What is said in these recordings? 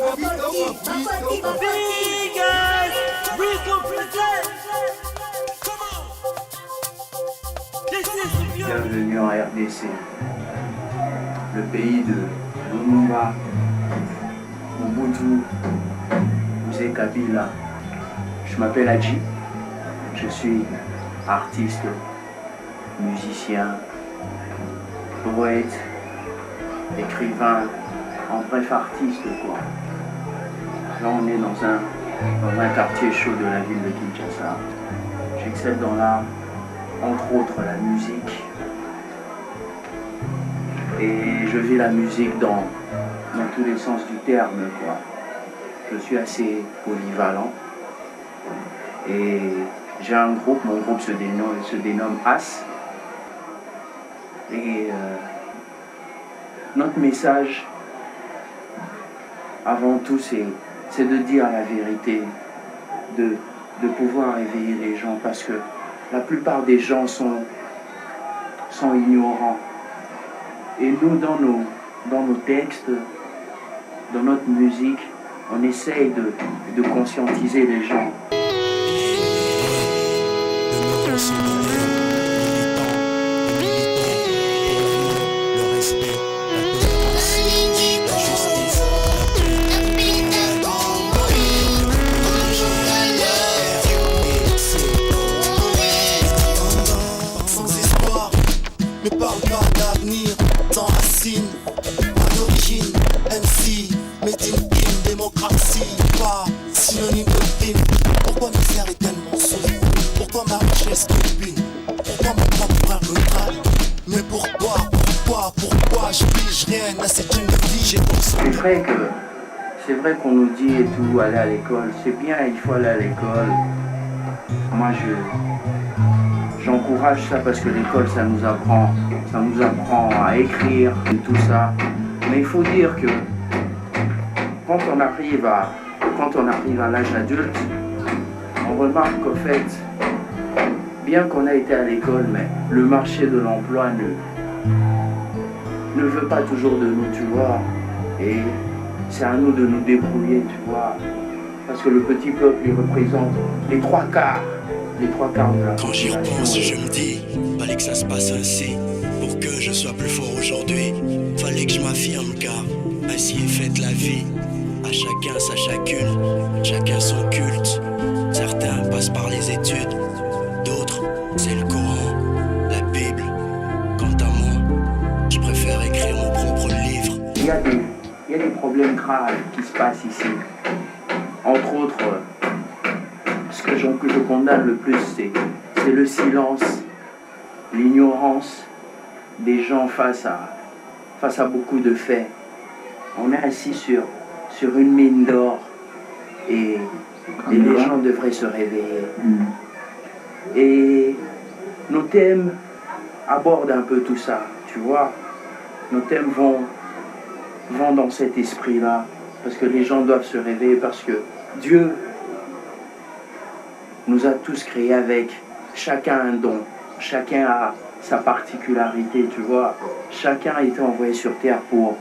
Vegas, Rico presents. Bienvenue en RDC, le pays de Lumumba, Mobutu, Mzee Kabila. Je m'appelle Adji, je suis artiste, musicien, poète, écrivain, en bref artiste quoi. Là on est dans un quartier chaud de la ville de Kinshasa. J'excelle dans l'art, entre autres la musique. Et je vis la musique dans tous les sens du terme quoi. Je suis assez polyvalent. Et j'ai un groupe, mon groupe se dénomme As. Et notre message, avant tout, c'est de dire la vérité, de pouvoir éveiller les gens, parce que la plupart des gens sont ignorants. Et nous, dans nos textes, dans notre musique, on essaye de conscientiser les gens. Ne parle pas d'avenir, sans racine, à l'origine, MC, made in démocratie, pas synonyme de film. Pourquoi misère est tellement souffre? Pourquoi ma richesse copine? Pourquoi mon propre frère me traque? Mais pourquoi je pige rien à cette jeune vie? J'ai pensé. C'est vrai qu'on nous dit et tout, aller à l'école, c'est bien, il faut aller à l'école. Moi j'encourage ça parce que l'école ça nous apprend à écrire et tout ça. Mais il faut dire que quand on arrive à l'âge adulte, on remarque qu'en fait, bien qu'on a été à l'école, mais le marché de l'emploi ne veut pas toujours de nous, tu vois. Et c'est à nous de nous débrouiller, tu vois. Parce que le petit peuple, il représente les trois quarts de la population. Quand j'y repense, je me dis, fallait que ça se passe ainsi. Pour que je sois plus fort aujourd'hui, fallait que je m'affirme car ainsi est faite la vie. À chacun sa chacune, chacun son culte. Certains passent par les études, d'autres c'est le Coran, la Bible. Quant à moi, je préfère écrire mon propre livre. Il y a des problèmes graves qui se passent ici. Entre autres, ce que je condamne le plus, c'est le silence, l'ignorance des gens face à beaucoup de faits. On est assis sur une mine d'or et les gens devraient se réveiller. Et nos thèmes abordent un peu tout ça, tu vois. Nos thèmes vont dans cet esprit-là, parce que les gens doivent se réveiller, parce que Dieu nous a tous créés avec chacun un don, chacun a sa particularité, tu vois. Chacun a été envoyé sur terre pour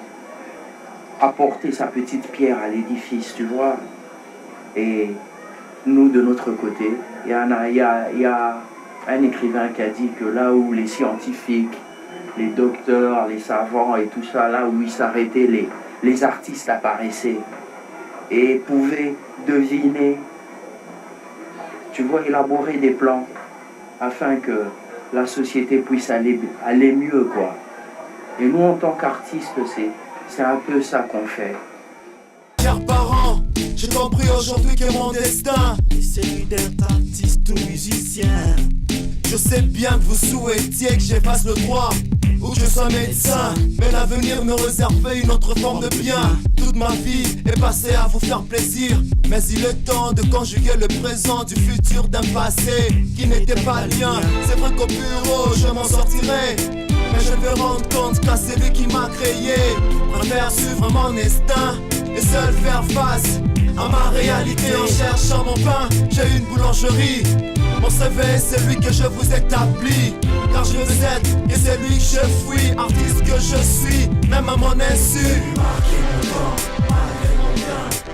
apporter sa petite pierre à l'édifice, tu vois. Et nous, de notre côté, il y a un écrivain qui a dit que là où les scientifiques, les docteurs, les savants et tout ça, là où ils s'arrêtaient, les artistes apparaissaient et pouvaient deviner, tu vois, élaborer des plans afin que la société puisse aller mieux, quoi. Et nous, en tant qu'artistes, c'est un peu ça qu'on fait. Cher parent, j'ai compris aujourd'hui que mon destin est celui d'être artiste ou musicien. Je sais bien que vous souhaitiez que j'efface le droit ou que je sois médecin, mais l'avenir me réservait une autre forme de bien. Toute ma vie est passée à vous faire plaisir, mais il est temps de conjuguer le présent du futur d'un passé qui n'était pas lien. C'est vrai qu'au bureau je m'en sortirai, mais je vais rendre compte qu'à celui qui m'a créé, préfère suivre mon instinct et seul faire face à ma réalité. En cherchant mon pain, j'ai une boulangerie. Mon CV, c'est lui que je vous établis, car je veux être et c'est lui que je fuis. Artiste que je suis, même à mon insu. Marquez mon temps, malgré mon bien.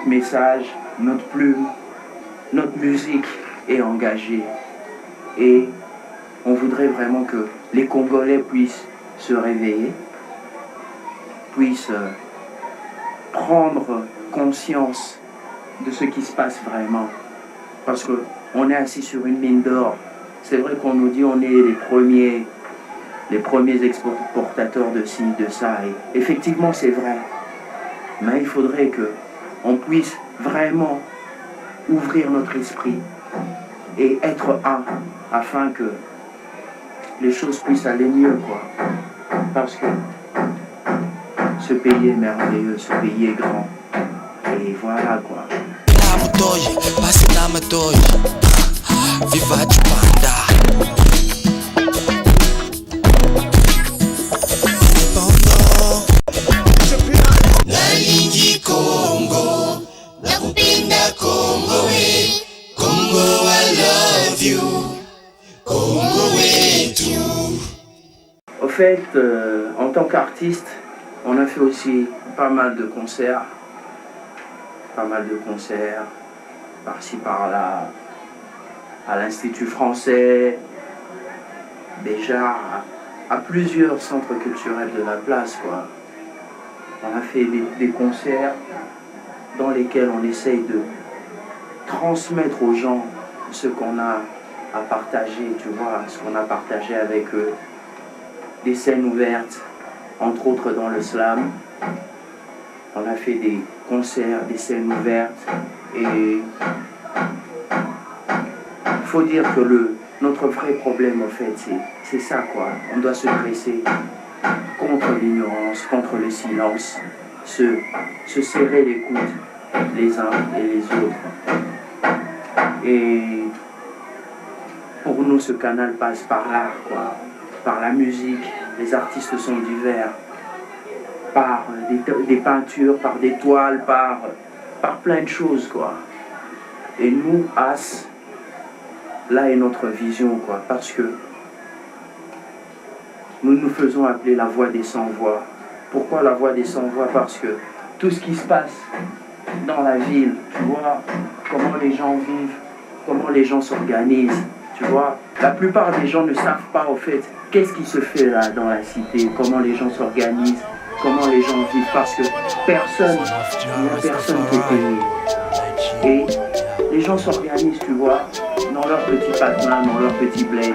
notre message, notre plume, notre musique est engagée. Et on voudrait vraiment que les Congolais puissent se réveiller, puissent prendre conscience de ce qui se passe vraiment. Parce qu'on est assis sur une mine d'or. C'est vrai qu'on nous dit qu'on est les premiers exportateurs de ci, de ça. Et effectivement, c'est vrai. Mais il faudrait qu'on puisse vraiment ouvrir notre esprit et être un, afin que les choses puissent aller mieux, quoi. Parce que ce pays est merveilleux, ce pays est grand. Et voilà, quoi. Viva du panda. Nalingi Congo, nakupenda Congo we, Congo I love you, Congo wetu. Au fait, en tant qu'artiste, on a fait aussi pas mal de concerts, par-ci par-là, à l'Institut français, déjà à plusieurs centres culturels de la place, quoi. On a fait des concerts dans lesquels on essaye de transmettre aux gens ce qu'on a à partager, tu vois, ce qu'on a partagé avec eux. Des scènes ouvertes, entre autres dans le slam. On a fait des concerts, des scènes ouvertes et il faut dire que notre vrai problème, en fait, c'est ça, quoi. On doit se dresser contre l'ignorance, contre le silence, se serrer les coudes les uns et les autres. Et pour nous, ce canal passe par l'art, quoi, par la musique. Les artistes sont divers, par des peintures, par des toiles, par plein de choses, quoi. Et nous, As, là est notre vision, quoi, parce que nous nous faisons appeler la voix des sans-voix. Pourquoi la voix des sans-voix? Parce que tout ce qui se passe dans la ville, tu vois, comment les gens vivent, comment les gens s'organisent, tu vois. La plupart des gens ne savent pas, au fait, qu'est-ce qui se fait là dans la cité, comment les gens s'organisent, comment les gens vivent, parce que personne, il n'y a personne qui est payé. Et les gens s'organisent, tu vois, dans leur petit Batman, dans leur petit bled,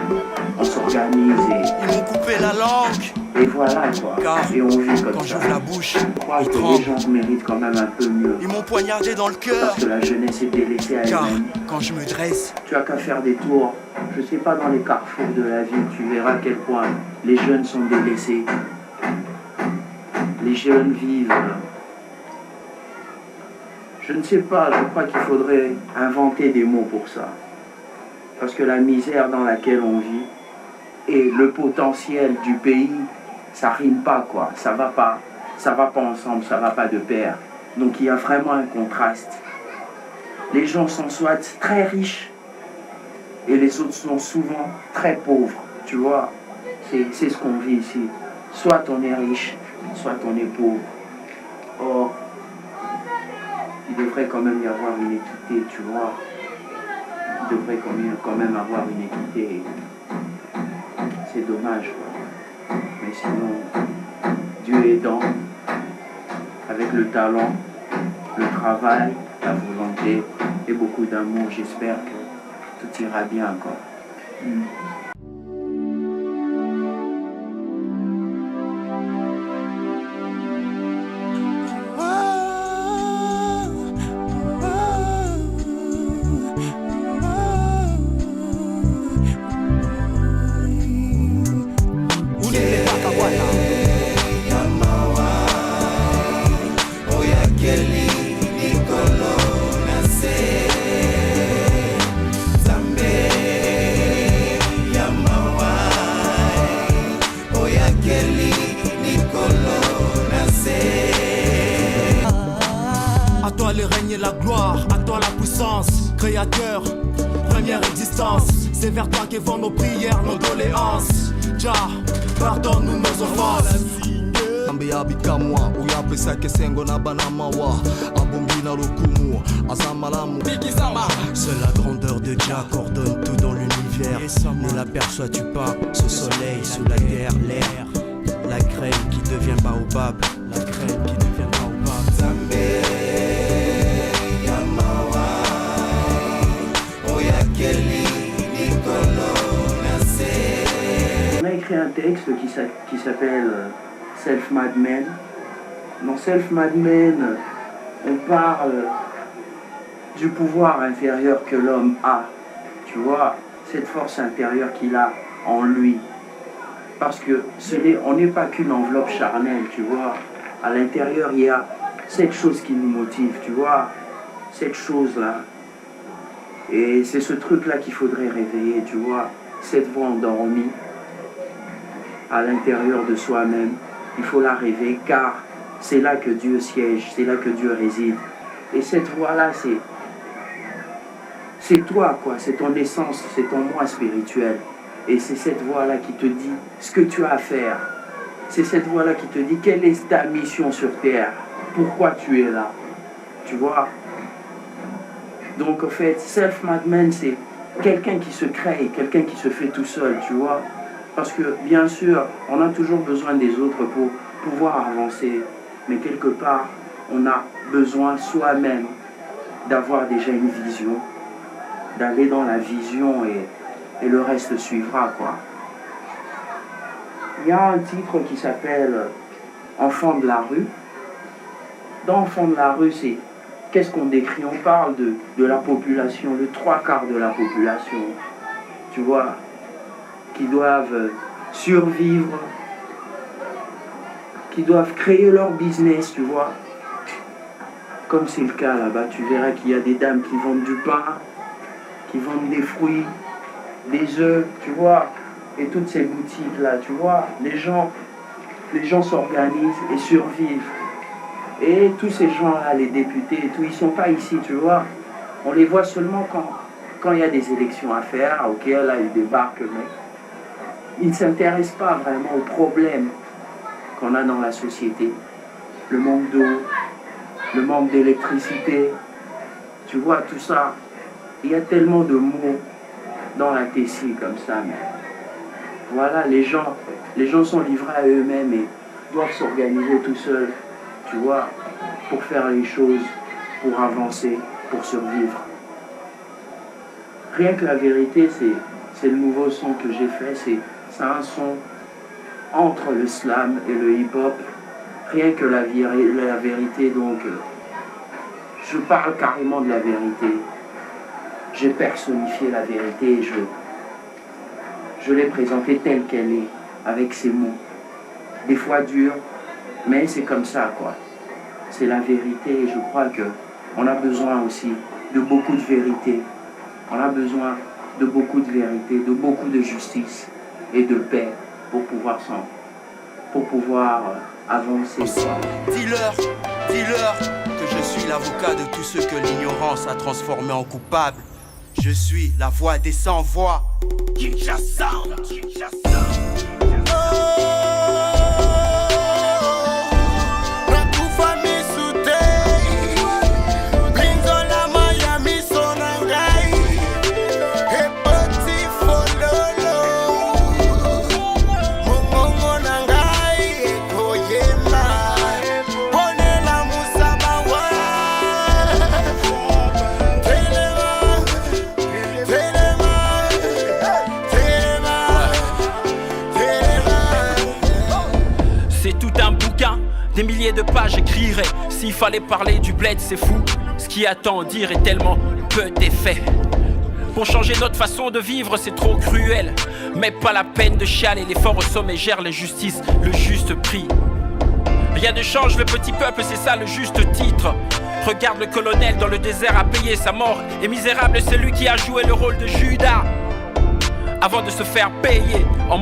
on s'organise Ils m'ont coupé la langue. et voilà, quoi. Car Et on vit comme quand ça. j'ouvre la bouche, Je crois ils que tremblent. les gens méritent quand même un peu mieux. Ils m'ont poignardé dans le cœur. Parce que la jeunesse est délaissée à Car elle-même. quand je me dresse, Tu as qu'à faire des tours, je sais pas, dans les carrefours de la ville, tu verras à quel point les jeunes sont délaissés. Les jeunes vivent. Je ne sais pas, je crois qu'il faudrait inventer des mots pour ça. Parce que la misère dans laquelle on vit et le potentiel du pays, ça rime pas, quoi. Ça va pas ensemble, ça va pas de pair. Donc il y a vraiment un contraste. Les gens sont soit très riches et les autres sont souvent très pauvres, tu vois. C'est ce qu'on vit ici. Soit on est riche, soit on est pauvre. Or, il devrait quand même y avoir une équité, tu vois. Il devrait quand même avoir une équité. C'est dommage, quoi. Mais sinon, Dieu aidant, avec le talent, le travail, la volonté et beaucoup d'amour, j'espère que tout ira bien, quoi. à toi le règne et la gloire, à toi la puissance, créateur, première existence. C'est vers toi que vont nos prières, nos doléances. Jah, pardonne-nous nos offenses. Kambe yabikamwa Uyapesa kesengo na banamawa Abombi na rukumu Azamalamu Seule la grandeur de Dieu coordonne tout dans l'univers. Ne l'aperçois-tu pas, ce soleil sous la terre, l'air, la graine qui devient baobab, la graine qui devient baobab. Zambé, Yamawa, Oyakeli, Nikolo, Nase. On a écrit un texte qui s'appelle Self-Made Man. Dans Self-Made Man, on parle du pouvoir intérieur que l'homme a. Tu vois, cette force intérieure qu'il a en lui. Parce que on n'est pas qu'une enveloppe charnelle, tu vois. À l'intérieur, il y a cette chose qui nous motive, tu vois. Cette chose-là. Et c'est ce truc-là qu'il faudrait réveiller, tu vois. Cette voix endormie à l'intérieur de soi-même. Il faut la réveiller car c'est là que Dieu siège, c'est là que Dieu réside. Et cette voix-là, c'est toi, quoi. C'est ton essence, c'est ton moi spirituel. Et c'est cette voix-là qui te dit ce que tu as à faire. C'est cette voix-là qui te dit quelle est ta mission sur terre. Pourquoi tu es là. Tu vois. Donc, en fait, Self-Made Man, c'est quelqu'un qui se crée, quelqu'un qui se fait tout seul, tu vois. Parce que, bien sûr, on a toujours besoin des autres pour pouvoir avancer. Mais quelque part, on a besoin soi-même d'avoir déjà une vision, d'aller dans la vision et le reste suivra, quoi. Il y a un titre qui s'appelle Enfants de la rue. Dans Enfants de la rue, c'est qu'est-ce qu'on décrit? On parle de la population, le 3/4 de la population, tu vois, qui doivent survivre, qui doivent créer leur business, tu vois. Comme c'est le cas là-bas, tu verras qu'il y a des dames qui vendent du pain, qui vendent des fruits, des œufs, tu vois, et toutes ces boutiques-là, tu vois, les gens s'organisent et survivent. Et tous ces gens-là, les députés et tout, ils sont pas ici, tu vois. On les voit seulement quand il y a des élections à faire, ok, là ils débarquent, mais ils ne s'intéressent pas vraiment aux problèmes qu'on a dans la société. Le manque d'eau, le manque d'électricité, tu vois, tout ça. Il y a tellement de mots dans la Tessie comme ça, mais voilà, les gens sont livrés à eux-mêmes et doivent s'organiser tout seuls, tu vois, pour faire les choses, pour avancer, pour survivre. Rien que la vérité, c'est le nouveau son que j'ai fait, c'est un son entre le slam et le hip-hop. Rien que la vérité, donc je parle carrément de la vérité. J'ai personnifié la vérité et je l'ai présentée telle qu'elle est, avec ses mots. Des fois durs, mais c'est comme ça, quoi. C'est la vérité et je crois qu'on a besoin aussi de beaucoup de vérité. On a besoin de beaucoup de vérité, de beaucoup de justice et de paix pour pouvoir avancer. Dis-leur que je suis l'avocat de tous ceux que l'ignorance a transformé en coupables. Je suis la voix des sans-voix. Kinshasa. Des milliers de pages écriraient. S'il fallait parler du bled, c'est fou. Ce qui a tant à dire est tellement peu d'effet. Pour changer notre façon de vivre, c'est trop cruel. Mais pas la peine de chialer. L'effort au sommet gère la justice, le juste prix. Rien ne change, le petit peuple, c'est ça le juste titre. Regarde le colonel dans le désert a payé sa mort. Et misérable celui qui a joué le rôle de Judas avant de se faire payer en